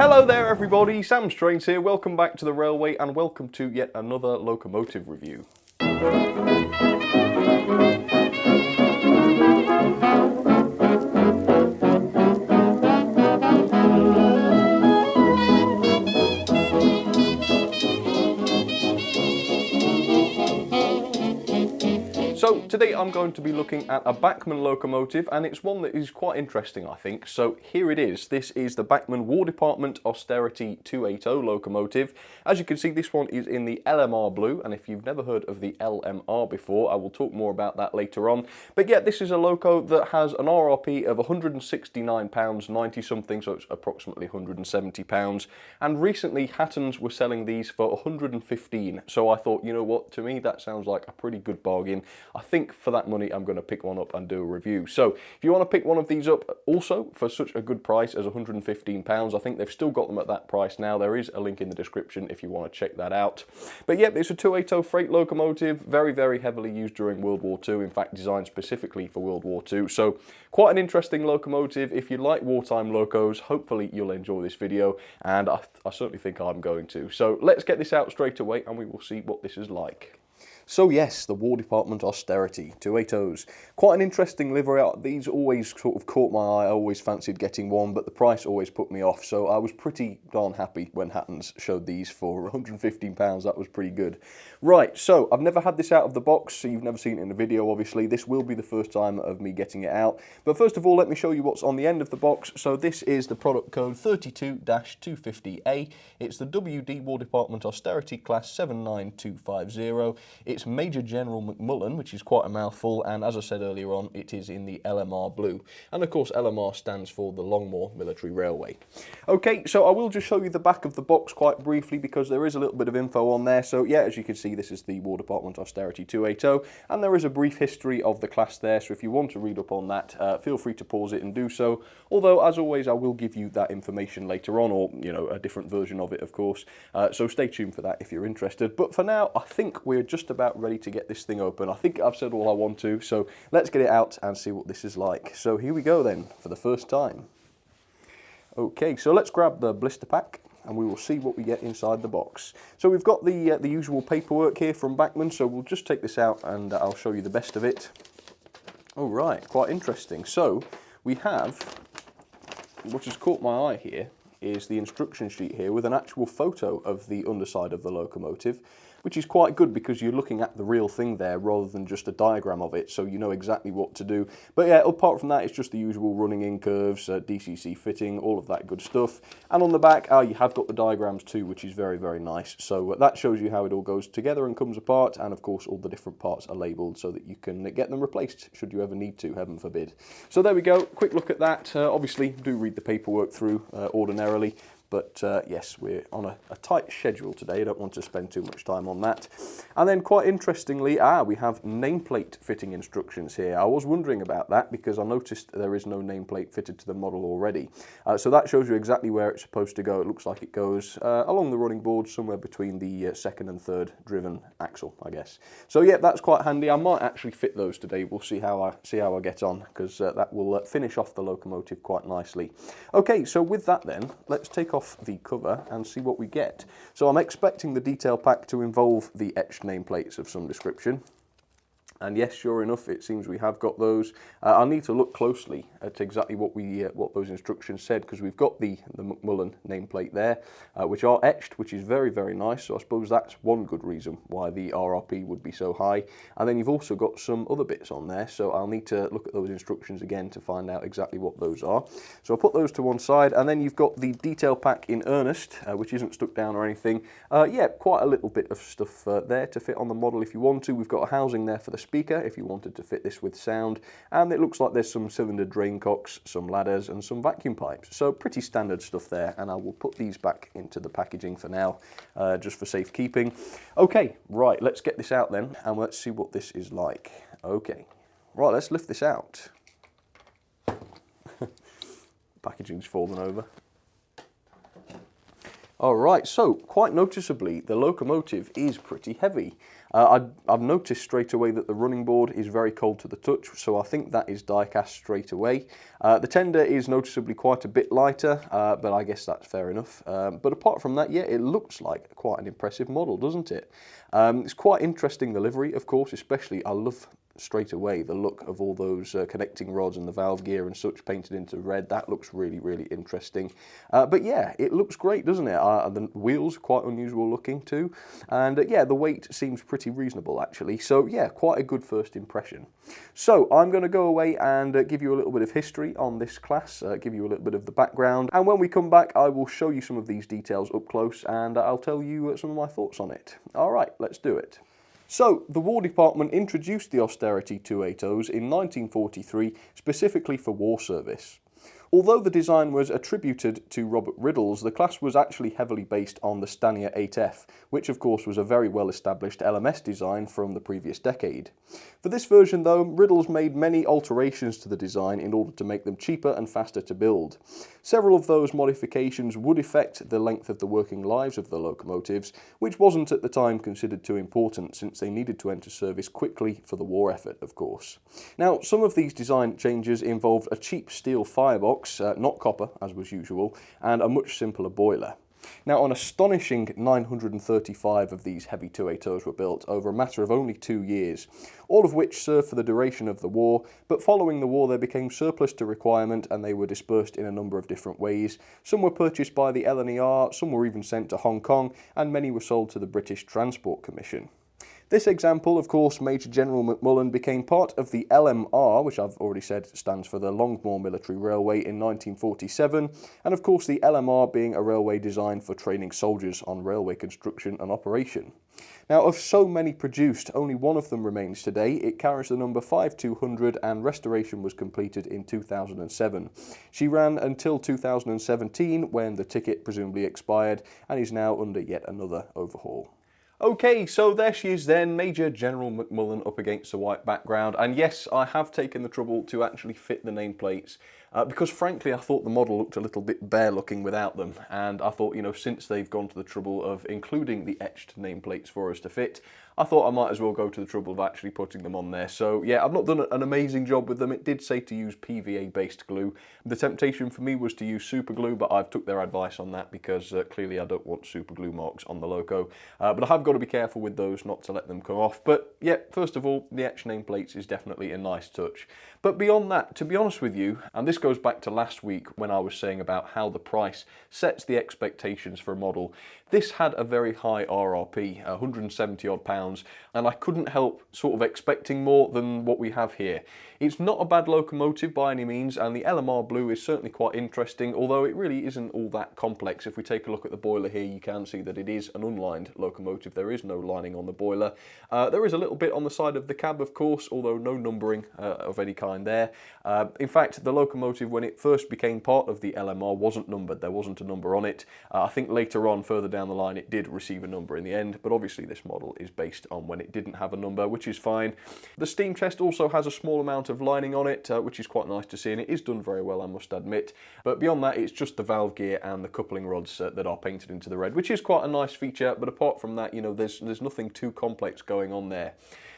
Hello there everybody, Sam Strains here, welcome back to the Railway and welcome to yet another locomotive review. So today I'm going to be looking at a Bachmann locomotive, and it's one that is quite interesting I think. So here it is. This is the Bachmann War Department Austerity 280 locomotive. As you can see, this one is in the LMR Blue, and if you've never heard of the LMR before, I will talk more about that later on. But yeah, this is a loco that has an RRP of £169.90 something, so it's approximately £170. And recently Hattons were selling these for £115. So I thought, you know what, to me that sounds like a pretty good bargain. I think for that money I'm going to pick one up and do a review. So if you want to pick one of these up also for such a good price as £115, I think they've still got them at that price now. There is a link in the description if you want to check that out. But yeah, it's a 280 freight locomotive, very, very heavily used during World War II, in fact designed specifically for World War II. So quite an interesting locomotive. If you like wartime locos, hopefully you'll enjoy this video, and I certainly think I'm going to. So let's get this out straight away and we will see what this is like. So yes, the War Department Austerity 280s. Quite an interesting livery. These always sort of caught my eye. I always fancied getting one, but the price always put me off. So I was pretty darn happy when Hattons showed these for £115. That was pretty good. Right, so I've never had this out of the box, so you've never seen it in a video, obviously. This will be the first time of me getting it out. But first of all, let me show you what's on the end of the box. So this is the product code 32-250A. It's the WD War Department Austerity Class 79250. It's Major General McMullen, which is quite a mouthful, and as I said earlier on, it is in the LMR Blue. And of course, LMR stands for the Longmoor Military Railway. Okay, so I will just show you the back of the box quite briefly because there is a little bit of info on there. So yeah, as you can see, this is the War Department Austerity 280, and there is a brief history of the class there, so if you want to read up on that, feel free to pause it and do so. Although, as always, I will give you that information later on, or, you know, a different version of it, of course. So stay tuned for that if you're interested. But for now, I think we're just about ready to get this thing open. I think I've said all I want to, so let's get it out and see what this is like. So here we go then, for the first time. Okay, so let's grab the blister pack and we will see what we get inside the box. So we've got the usual paperwork here from Bachmann, so we'll just take this out and I'll show you the best of it. All right, quite interesting. So we have, what has caught my eye here is the instruction sheet here with an actual photo of the underside of the locomotive, which is quite good because you're looking at the real thing there rather than just a diagram of it, so you know exactly what to do. But yeah, apart from that, it's just the usual running in curves, DCC fitting, all of that good stuff. And on the back, you have got the diagrams too, which is very, very nice. So that shows you how it all goes together and comes apart, and of course all the different parts are labelled so that you can get them replaced should you ever need to, heaven forbid. So there we go, quick look at that. Obviously, do read the paperwork through ordinarily. But yes, we're on a tight schedule today. I don't want to spend too much time on that. And then quite interestingly, we have nameplate fitting instructions here. I was wondering about that because I noticed there is no nameplate fitted to the model already. So that shows you exactly where it's supposed to go. It looks like it goes along the running board somewhere between the second and third driven axle, I guess. So yeah, that's quite handy. I might actually fit those today. We'll see how I get on, because that will finish off the locomotive quite nicely. Okay, so with that then, let's take off the cover and see what we get. So I'm expecting the detail pack to involve the etched nameplates of some description. And yes, sure enough, it seems we have got those. I'll need to look closely at exactly what those instructions said, because we've got the McMullen nameplate there, which are etched, which is very, very nice. So I suppose that's one good reason why the RRP would be so high. And then you've also got some other bits on there, so I'll need to look at those instructions again to find out exactly what those are. So I'll put those to one side, and then you've got the detail pack in earnest, which isn't stuck down or anything. Yeah, quite a little bit of stuff there to fit on the model if you want to. We've got a housing there for the speaker if you wanted to fit this with sound, and it looks like there's some cylinder drain cocks, some ladders and some vacuum pipes, so pretty standard stuff there. And I will put these back into the packaging for now, just for safekeeping. Okay, right, let's get this out then and let's see what this is like. Okay, right, let's lift this out. Packaging's fallen over. Alright, so quite noticeably the locomotive is pretty heavy. I've noticed straight away that the running board is very cold to the touch, so I think that is die cast straight away. The tender is noticeably quite a bit lighter, but I guess that's fair enough. But apart from that, yeah, it looks like quite an impressive model, doesn't it? It's quite interesting, the livery, of course, especially I love straight away the look of all those connecting rods and the valve gear and such painted into red. That looks really, really interesting. But yeah, it looks great, doesn't it? The wheels are quite unusual looking too, and yeah, the weight seems pretty reasonable actually. So yeah, quite a good first impression. So I'm going to go away and give you a little bit of history on this class, give you a little bit of the background, and when we come back I will show you some of these details up close and I'll tell you some of my thoughts on it. Alright, let's do it. So, the War Department introduced the Austerity 280s in 1943 specifically for war service. Although the design was attributed to Robert Riddles, the class was actually heavily based on the Stanier 8F, which of course was a very well established LMS design from the previous decade. For this version though, Riddles made many alterations to the design in order to make them cheaper and faster to build. Several of those modifications would affect the length of the working lives of the locomotives, which wasn't at the time considered too important since they needed to enter service quickly for the war effort, of course. Now, some of these design changes involved a cheap steel firebox, not copper as was usual, and a much simpler boiler. Now, an astonishing 935 of these heavy 280s were built over a matter of only 2 years, all of which served for the duration of the war, but following the war they became surplus to requirement and they were dispersed in a number of different ways. Some were purchased by the LMR, some were even sent to Hong Kong, and many were sold to the British Transport Commission. This example, of course, Major General McMullen became part of the LMR, which I've already said stands for the Longmoor Military Railway, in 1947, and of course the LMR being a railway designed for training soldiers on railway construction and operation. Now, of so many produced, only one of them remains today. It carries the number 5200 and restoration was completed in 2007. She ran until 2017 when the ticket presumably expired and is now under yet another overhaul. Okay, so there she is then, Major General McMullen up against the white background, and yes, I have taken the trouble to actually fit the nameplates, because frankly I thought the model looked a little bit bare looking without them, and I thought, you know, since they've gone to the trouble of including the etched nameplates for us to fit, I thought I might as well go to the trouble of actually putting them on there. So yeah, I've not done an amazing job with them. It did say to use PVA based glue. The temptation for me was to use super glue, but I've took their advice on that because clearly I don't want super glue marks on the logo. But I have got to be careful with those not to let them come off. But yeah, first of all, the etched nameplates is definitely a nice touch. But beyond that, to be honest with you, and this goes back to last week when I was saying about how the price sets the expectations for a model, this had a very high RRP, 170 odd pounds, and I couldn't help sort of expecting more than what we have here. It's not a bad locomotive by any means, and the LMR Blue is certainly quite interesting, although it really isn't all that complex. If we take a look at the boiler here, you can see that it is an unlined locomotive. There is no lining on the boiler. There is a little bit on the side of the cab, of course, although no numbering of any kind there. In fact, the locomotive, when it first became part of the LMR, wasn't numbered. There wasn't a number on it. I think later on, further down the line, it did receive a number in the end, but obviously this model is based on when it didn't have a number, which is fine. The steam chest also has a small amount of lining on it, which is quite nice to see, and it is done very well, I must admit. But beyond that, it's just the valve gear and the coupling rods that are painted into the red, which is quite a nice feature, but apart from that, you know, there's nothing too complex going on there.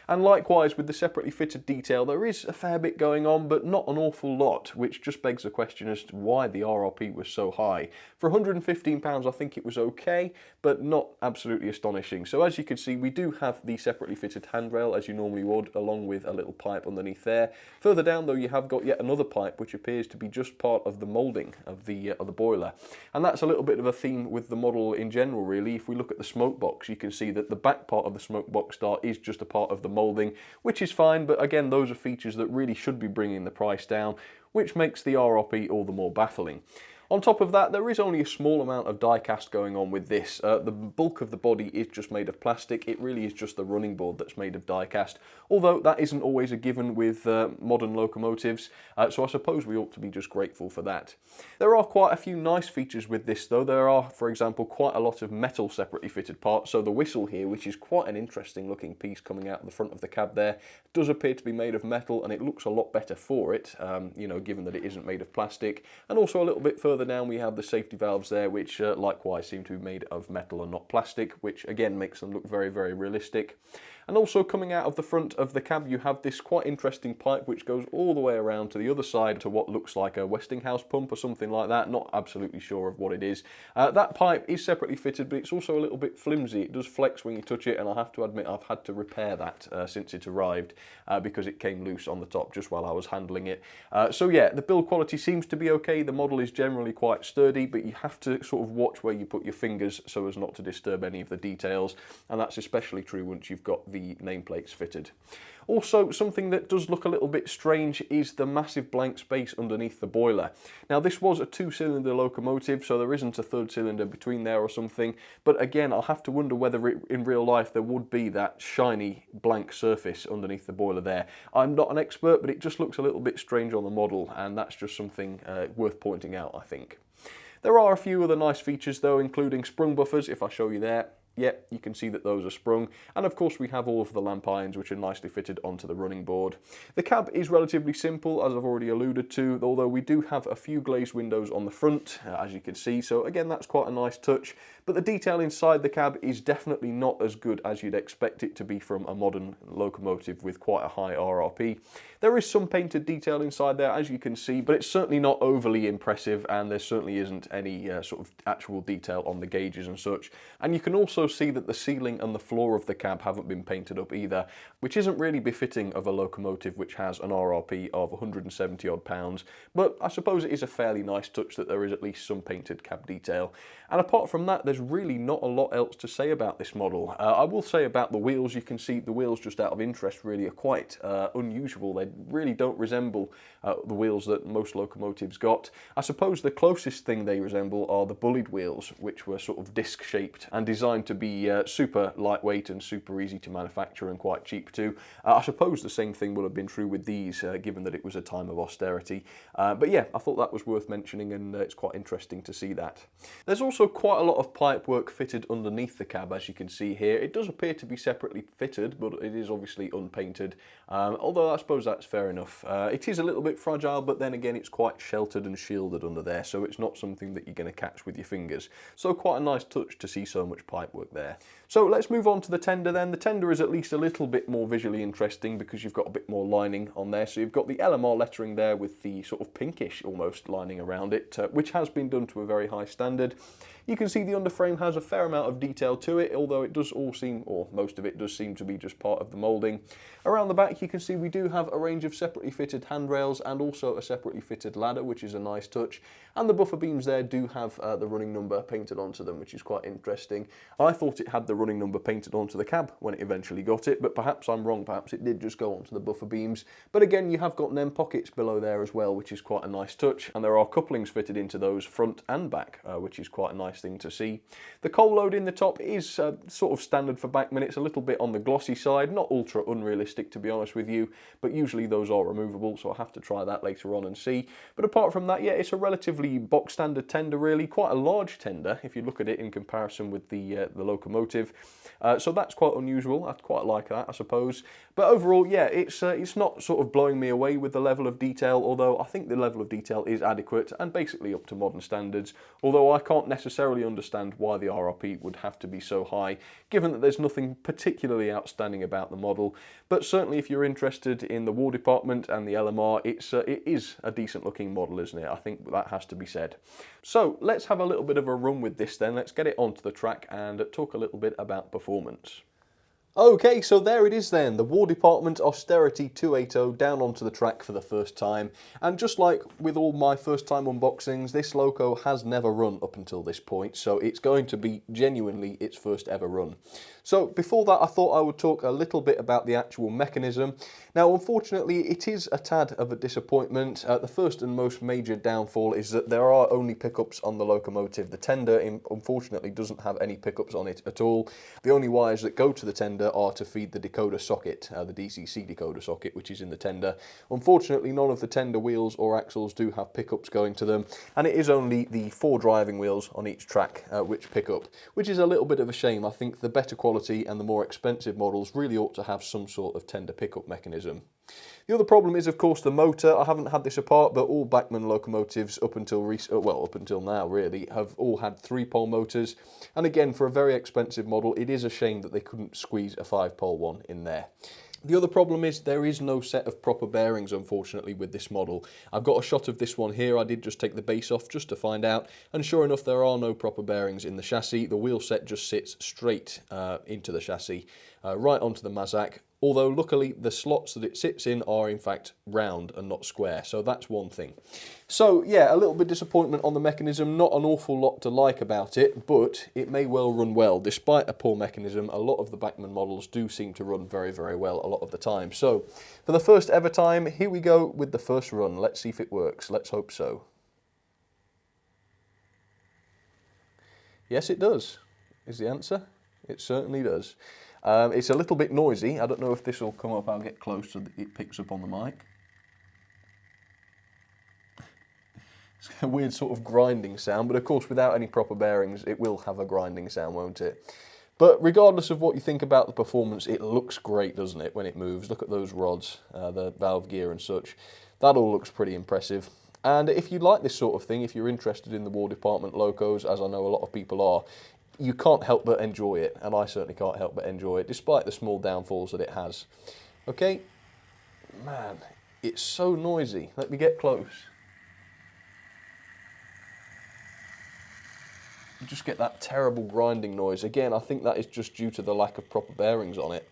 And likewise with the separately fitted detail, there is a fair bit going on, but not an awful lot, which just begs the question as to why the RRP was so high. For £115 I think it was okay, but not absolutely astonishing. So as you can see, we do have the separately fitted handrail as you normally would, along with a little pipe underneath there. Further down though, you have got yet another pipe which appears to be just part of the moulding of the boiler. And that's a little bit of a theme with the model in general really. If we look at the smoke box, you can see that the back part of the smoke box star is just a part of the moulding, which is fine, but again, those are features that really should be bringing the price down, which makes the RRP all the more baffling. On top of that, there is only a small amount of die cast going on with this. The bulk of the body is just made of plastic. It really is just the running board that's made of die cast, although that isn't always a given with modern locomotives, so I suppose we ought to be just grateful for that. There are quite a few nice features with this though. There are, for example, quite a lot of metal separately fitted parts, so the whistle here, which is quite an interesting looking piece coming out the front of the cab there, does appear to be made of metal, and it looks a lot better for it, you know, given that it isn't made of plastic. And also a little bit further further down we have the safety valves there, which likewise seem to be made of metal and not plastic, which again makes them look very, very realistic. And also coming out of the front of the cab you have this quite interesting pipe which goes all the way around to the other side to what looks like a Westinghouse pump or something like that, not absolutely sure of what it is. That pipe is separately fitted, but it's also a little bit flimsy. It does flex when you touch it, and I have to admit I've had to repair that since it arrived because it came loose on the top just while I was handling it. So yeah, the build quality seems to be okay. The model is generally quite sturdy, but you have to sort of watch where you put your fingers so as not to disturb any of the details, and that's especially true once you've got the nameplates fitted. Also, something that does look a little bit strange is the massive blank space underneath the boiler. Now, this was a 2-cylinder locomotive, so there isn't a 3rd cylinder between there or something, but again, I'll have to wonder whether in real life there would be that shiny blank surface underneath the boiler there. I'm not an expert, but it just looks a little bit strange on the model, and that's just something worth pointing out, I think. There are a few other nice features though, including sprung buffers. If I show you there, yep, you can see that those are sprung, and of course we have all of the lamp irons which are nicely fitted onto the running board. The cab is relatively simple, as I've already alluded to, although we do have a few glazed windows on the front, as you can see, so again that's quite a nice touch, but the detail inside the cab is definitely not as good as you'd expect it to be from a modern locomotive with quite a high RRP. There is some painted detail inside there, as you can see, but it's certainly not overly impressive, and there certainly isn't any sort of actual detail on the gauges and such. And you can also see that the ceiling and the floor of the cab haven't been painted up either, which isn't really befitting of a locomotive which has an RRP of 170 odd pounds, but I suppose it is a fairly nice touch that there is at least some painted cab detail. And apart from that, there's really not a lot else to say about this model. I will say about the wheels, you can see the wheels, just out of interest really, are quite unusual. They really don't resemble the wheels that most locomotives got. I suppose the closest thing they resemble are the bullied wheels, which were sort of disc shaped and designed to be super lightweight and super easy to manufacture and quite cheap too. I suppose the same thing would have been true with these, given that it was a time of austerity. But yeah, I thought that was worth mentioning, and it's quite interesting to see that. There's also quite a lot of pipe work fitted underneath the cab, as you can see here. It does appear to be separately fitted, but it is obviously unpainted, although I suppose that's fair enough. It is a little bit fragile, but then again it's quite sheltered and shielded under there, so it's not something that you're going to catch with your fingers. So quite a nice touch to see so much pipe work there. So let's move on to the tender then. The tender is at least a little bit more visually interesting because you've got a bit more lining on there. So you've got the LMR lettering there with the sort of pinkish almost lining around it, which has been done to a very high standard. You can see the underframe has a fair amount of detail to it, although it does all seem, or most of it does seem to be just part of the moulding. Around the back you can see we do have a range of separately fitted handrails and also a separately fitted ladder, which is a nice touch. And the buffer beams there do have the running number painted onto them, which is quite interesting. I thought it had the running number painted onto the cab when it eventually got it, but perhaps I'm wrong, perhaps it did just go onto the buffer beams. But again, you have got NEM pockets below there as well, which is quite a nice touch, and there are couplings fitted into those front and back, which is quite a nice thing to see. The coal load in the top is sort of standard for Bachmann. It's a little bit on the glossy side, not ultra unrealistic to be honest with you, but usually those are removable, so I'll have to try that later on and see. But apart from that, yeah, it's a relatively box standard tender really, quite a large tender if you look at it in comparison with the locomotive. So that's quite unusual. I quite like that, I suppose. But overall, yeah, it's not sort of blowing me away with the level of detail, although I think the level of detail is adequate and basically up to modern standards, although I can't necessarily understand why the RRP would have to be so high, given that there's nothing particularly outstanding about the model. But certainly if you're interested in the war department and the LMR, it is a decent looking model, isn't it? I think that has to be said. So let's have a little bit of a run with this then. Let's get it onto the track and talk a little bit about performance. Okay, so there it is then, the War Department Austerity 280 down onto the track for the first time. And just like with all my first time unboxings, this loco has never run up until this point, so it's going to be genuinely its first ever run. So before that, I thought I would talk a little bit about the actual mechanism. Now, unfortunately, it is a tad of a disappointment. The first and most major downfall is that there are only pickups on the locomotive. The tender, unfortunately, doesn't have any pickups on it at all. The only wires that go to the tender are to feed the decoder socket, the DCC decoder socket, which is in the tender. Unfortunately, none of the tender wheels or axles do have pickups going to them, and it is only the 4 driving wheels on each track which pick up, which is a little bit of a shame. I think the better quality and the more expensive models really ought to have some sort of tender pickup mechanism. The other problem is, of course, the motor. I haven't had this apart, but all Bachmann locomotives up until now really, have all had 3-pole motors. And again, for a very expensive model, it is a shame that they couldn't squeeze a 5-pole one in there. The other problem is there is no set of proper bearings, unfortunately, with this model. I've got a shot of this one here. I did just take the base off just to find out, and sure enough, there are no proper bearings in the chassis. The wheel set just sits straight into the chassis, right onto the Mazak. Although luckily the slots that it sits in are in fact round and not square, so that's one thing. So yeah, a little bit disappointment on the mechanism, not an awful lot to like about it, but it may well run well. Despite a poor mechanism, a lot of the Bachmann models do seem to run very, very well a lot of the time. So for the first ever time, here we go with the first run. Let's see if it works. Let's hope so. Yes, it does, is the answer. It certainly does. It's a little bit noisy. I don't know if this will come up. I'll get close so that it picks up on the mic. It's a weird sort of grinding sound, but of course without any proper bearings it will have a grinding sound, won't it? But regardless of what you think about the performance, it looks great, doesn't it, when it moves? Look at those rods, the valve gear and such. That all looks pretty impressive. And if you like this sort of thing, if you're interested in the War Department locos, as I know a lot of people are, you can't help but enjoy it, and I certainly can't help but enjoy it, despite the small downfalls that it has. Okay, man, it's so noisy. Let me get close. You just get that terrible grinding noise. Again, I think that is just due to the lack of proper bearings on it.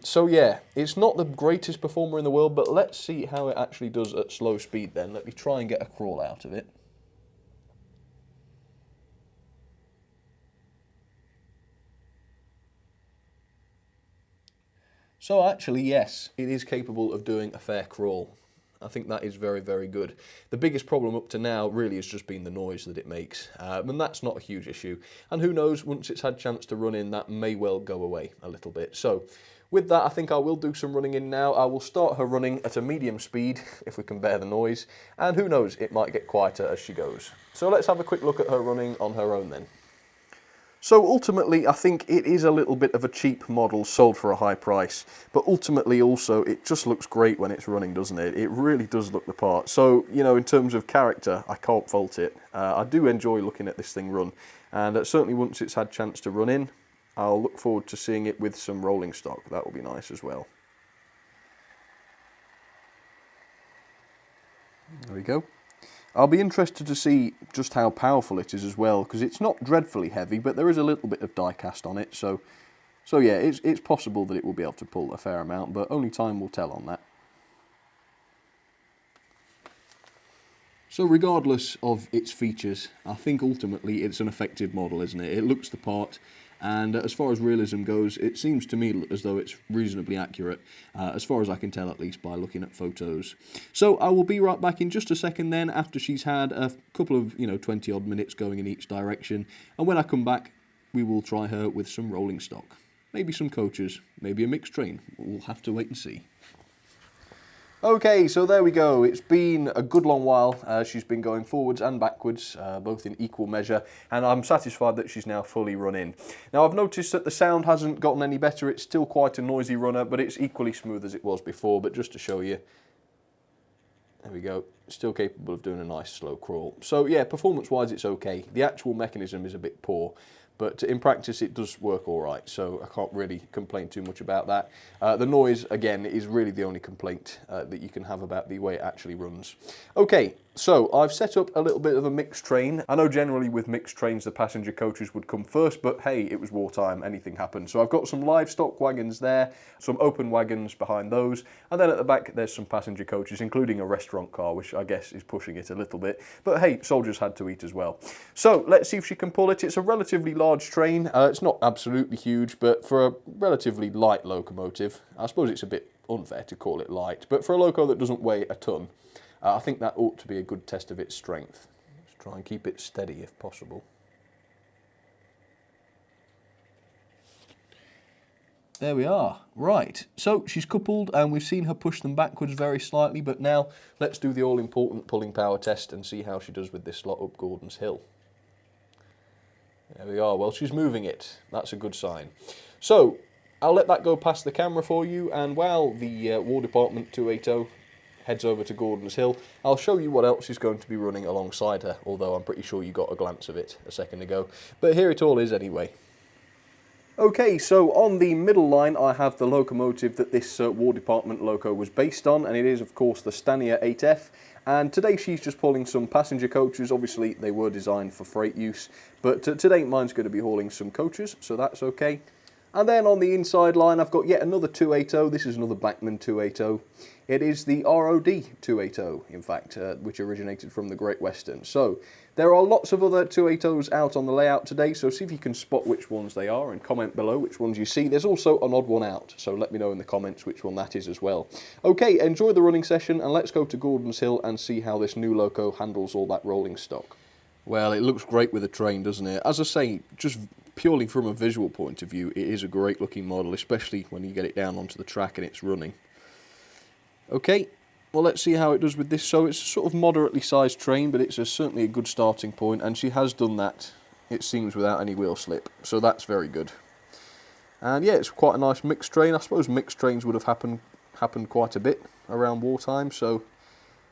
So yeah, it's not the greatest performer in the world, but let's see how it actually does at slow speed then. Let me try and get a crawl out of it. So actually, yes, it is capable of doing a fair crawl. I think that is very, very good. The biggest problem up to now really has just been the noise that it makes, and that's not a huge issue. And who knows, once it's had a chance to run in, that may well go away a little bit. So with that, I think I will do some running in now. I will start her running at a medium speed, if we can bear the noise, and who knows, it might get quieter as she goes. So let's have a quick look at her running on her own then. So ultimately, I think it is a little bit of a cheap model sold for a high price, but ultimately also it just looks great when it's running, doesn't it? It really does look the part. So, you know, in terms of character, I can't fault it. I do enjoy looking at this thing run, and certainly once it's had a chance to run in, I'll look forward to seeing it with some rolling stock. That will be nice as well. There we go. I'll be interested to see just how powerful it is as well, because it's not dreadfully heavy, but there is a little bit of die cast on it, so yeah, it's possible that it will be able to pull a fair amount, but only time will tell on that. So regardless of its features, I think ultimately it's an effective model, isn't it? It looks the part, and as far as realism goes, it seems to me as though it's reasonably accurate, as far as I can tell at least by looking at photos. So I will be right back in just a second then, after she's had a couple of, 20 odd minutes going in each direction, and when I come back, we will try her with some rolling stock. Maybe some coaches, maybe a mixed train. We'll have to wait and see. Okay, so there we go. It's been a good long while. She's been going forwards and backwards, both in equal measure, and I'm satisfied that she's now fully run in. Now, I've noticed that the sound hasn't gotten any better. It's still quite a noisy runner, but it's equally smooth as it was before. But just to show you, there we go. Still capable of doing a nice slow crawl. So yeah, performance-wise, it's okay. The actual mechanism is a bit poor, but in practice it does work all right, so I can't really complain too much about that. The noise, again, is really the only complaint that you can have about the way it actually runs. Okay, so I've set up a little bit of a mixed train. I know generally with mixed trains the passenger coaches would come first, but hey, it was wartime, anything happened. So I've got some livestock wagons there, some open wagons behind those, and then at the back there's some passenger coaches, including a restaurant car, which I guess is pushing it a little bit. But hey, soldiers had to eat as well. So let's see if she can pull it. It's a relatively large train. It's not absolutely huge, but for a relatively light locomotive, I suppose it's a bit unfair to call it light, but for a loco that doesn't weigh a ton, I think that ought to be a good test of its strength. Let's try and keep it steady if possible. There we are. Right, so she's coupled and we've seen her push them backwards very slightly, but now let's do the all-important pulling power test and see how she does with this lot up Gordon's Hill. There we are. Well, she's moving it. That's a good sign. So I'll let that go past the camera for you, and while the War Department 280 heads over to Gordon's Hill, I'll show you what else is going to be running alongside her, although I'm pretty sure you got a glance of it a second ago. But here it all is anyway. Okay, so on the middle line I have the locomotive that this War Department loco was based on, and it is of course the Stania 8F. And today she's just pulling some passenger coaches. Obviously they were designed for freight use, but today mine's going to be hauling some coaches, so that's okay. And then on the inside line I've got yet another 280, this is another Bachmann 280. It is the ROD 280, in fact, which originated from the Great Western. So there are lots of other 280s out on the layout today, so see if you can spot which ones they are and comment below which ones you see. There's also an odd one out, so let me know in the comments which one that is as well. Okay, enjoy the running session and let's go to Gordon's Hill and see how this new loco handles all that rolling stock. Well, it looks great with a train, doesn't it? As I say, just purely from a visual point of view, it is a great looking model, especially when you get it down onto the track and it's running. Okay, well let's see how it does with this. So it's a sort of moderately sized train, but it's certainly a good starting point, and she has done that, it seems, without any wheel slip, so that's very good. And yeah, it's quite a nice mixed train. I suppose mixed trains would have happened quite a bit around wartime, so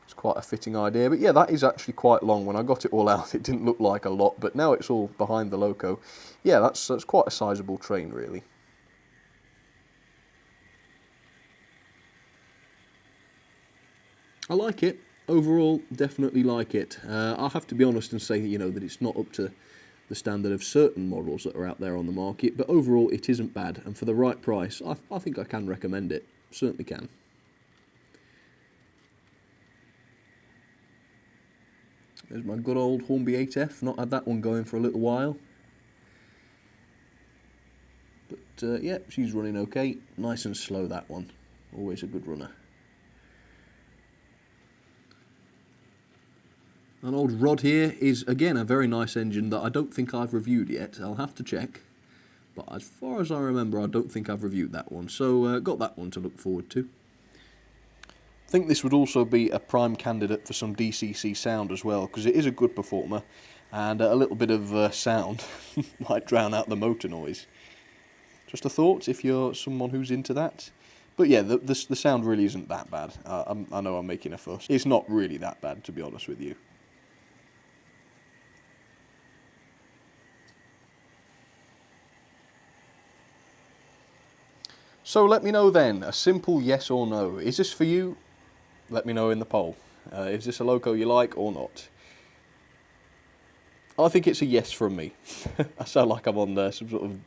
it's quite a fitting idea. But yeah, that is actually quite long. When I got it all out, it didn't look like a lot, but now it's all behind the loco. Yeah, that's quite a sizable train, really. I like it. Overall, definitely like it. I'll have to be honest and say, you know, that it's not up to the standard of certain models that are out there on the market, but overall it isn't bad, and for the right price, I think I can recommend it. Certainly can. There's my good old Hornby 8F, not had that one going for a little while. But yeah, she's running okay. Nice and slow, that one. Always a good runner. An old Rod here is, again, a very nice engine that I don't think I've reviewed yet. I'll have to check. But as far as I remember, I don't think I've reviewed that one. So, got that one to look forward to. I think this would also be a prime candidate for some DCC sound as well, because it is a good performer, and a little bit of sound might drown out the motor noise. Just a thought, if you're someone who's into that. But yeah, the sound really isn't that bad. I know I'm making a fuss. It's not really that bad, to be honest with you. So let me know then, a simple yes or no. Is this for you? Let me know in the poll. Is this a loco you like or not? I think it's a yes from me. I sound like I'm on some sort of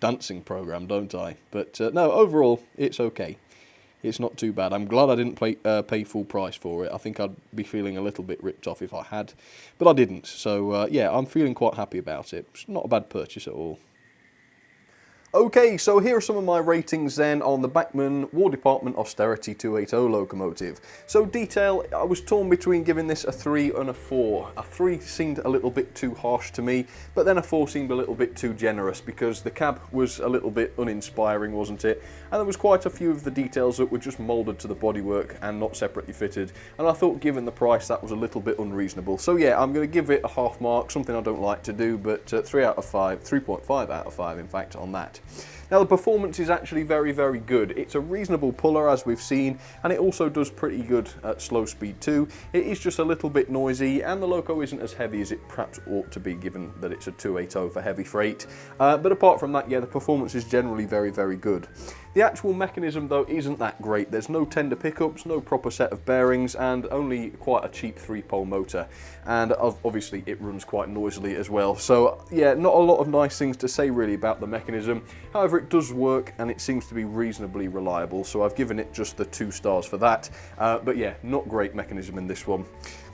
dancing programme, don't I? But no, overall, it's okay. It's not too bad. I'm glad I didn't pay full price for it. I think I'd be feeling a little bit ripped off if I had. But I didn't. So yeah, I'm feeling quite happy about it. It's not a bad purchase at all. Okay, so here are some of my ratings then on the Bachmann War Department Austerity 280 locomotive. So detail, I was torn between giving this a 3 and a 4. A 3 seemed a little bit too harsh to me, but then a 4 seemed a little bit too generous because the cab was a little bit uninspiring, wasn't it? And there was quite a few of the details that were just moulded to the bodywork and not separately fitted. And I thought given the price that was a little bit unreasonable. So yeah, I'm going to give it a half mark, something I don't like to do, but 3 out of 5, 3.5 out of 5 in fact on that. Now the performance is actually very, very good. It's a reasonable puller as we've seen, and it also does pretty good at slow speed too. It is just a little bit noisy, and the loco isn't as heavy as it perhaps ought to be given that it's a 280 for heavy freight. But apart from that, yeah, the performance is generally very, very good. The actual mechanism though isn't that great. There's no tender pickups, no proper set of bearings, and only quite a cheap 3-pole motor. And obviously it runs quite noisily as well. So yeah, not a lot of nice things to say really about the mechanism. However, it does work and it seems to be reasonably reliable, so I've given it just the 2 stars for that. But yeah, not great mechanism in this one.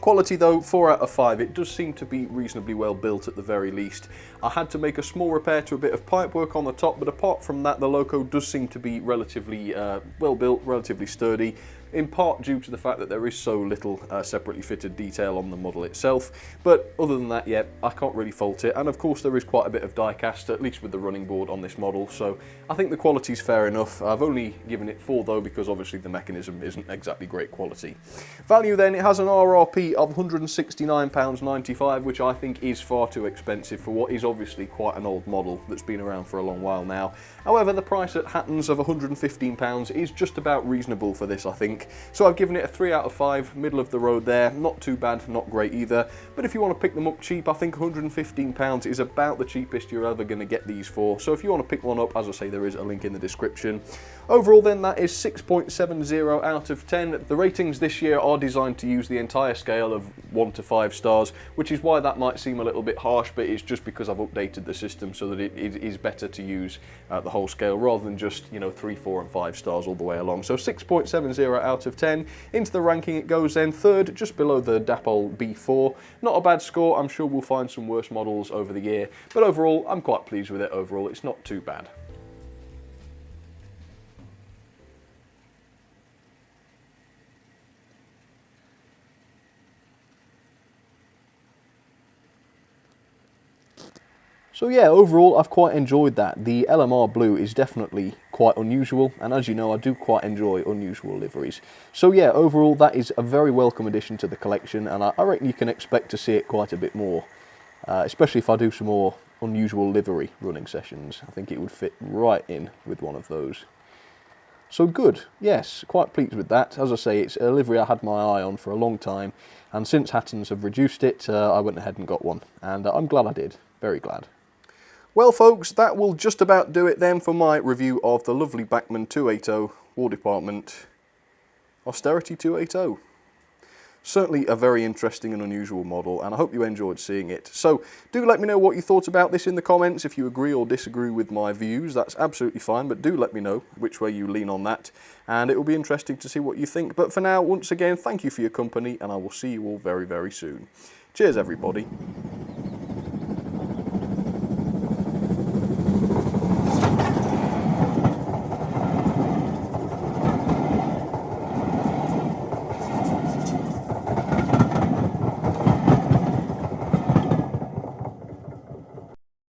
Quality though, 4 out of 5. It does seem to be reasonably well built at the very least. I had to make a small repair to a bit of pipework on the top, but apart from that, the loco does seem to be relatively well built, relatively sturdy. in part due to the fact that there is so little separately fitted detail on the model itself, but other than that, yeah, I can't really fault it, and of course there is quite a bit of die cast, at least with the running board on this model, so I think the quality's fair enough. I've only given it 4 though, because obviously the mechanism isn't exactly great quality. Value then, it has an RRP of £169.95, which I think is far too expensive for what is obviously quite an old model that's been around for a long while now. However, the price at Hatton's of £115 is just about reasonable for this, I think. So I've given it a 3 out of 5, middle of the road there, not too bad, not great either. But if you want to pick them up cheap, I think £115 is about the cheapest you're ever going to get these for. So if you want to pick one up, as I say, there is a link in the description. Overall then, that is 6.70 out of 10. The ratings this year are designed to use the entire scale of 1 to 5 stars, which is why that might seem a little bit harsh, but it's just because I've updated the system so that it is better to use the whole scale rather than just, you know, 3, 4 and 5 stars all the way along. So 6.70 out of 10. Into the ranking it goes then, third, just below the Dapol B4. Not a bad score. I'm sure we'll find some worse models over the year, but overall I'm quite pleased with it. Overall it's not too bad. So yeah, overall I've quite enjoyed that. The LMR Blue is definitely quite unusual, and as you know I do quite enjoy unusual liveries. So yeah, overall that is a very welcome addition to the collection, and I reckon you can expect to see it quite a bit more, especially if I do some more unusual livery running sessions. I think it would fit right in with one of those. So good, yes, quite pleased with that. As I say, it's a livery I had my eye on for a long time, and since Hatton's have reduced it, I went ahead and got one, and I'm glad I did, very glad. Well folks, that will just about do it then for my review of the lovely Bachmann 280 War Department Austerity 280. Certainly a very interesting and unusual model, and I hope you enjoyed seeing it. So do let me know what you thought about this in the comments. If you agree or disagree with my views, that's absolutely fine, but do let me know which way you lean on that, and it will be interesting to see what you think. But for now, once again, thank you for your company, and I will see you all very, very soon. Cheers everybody.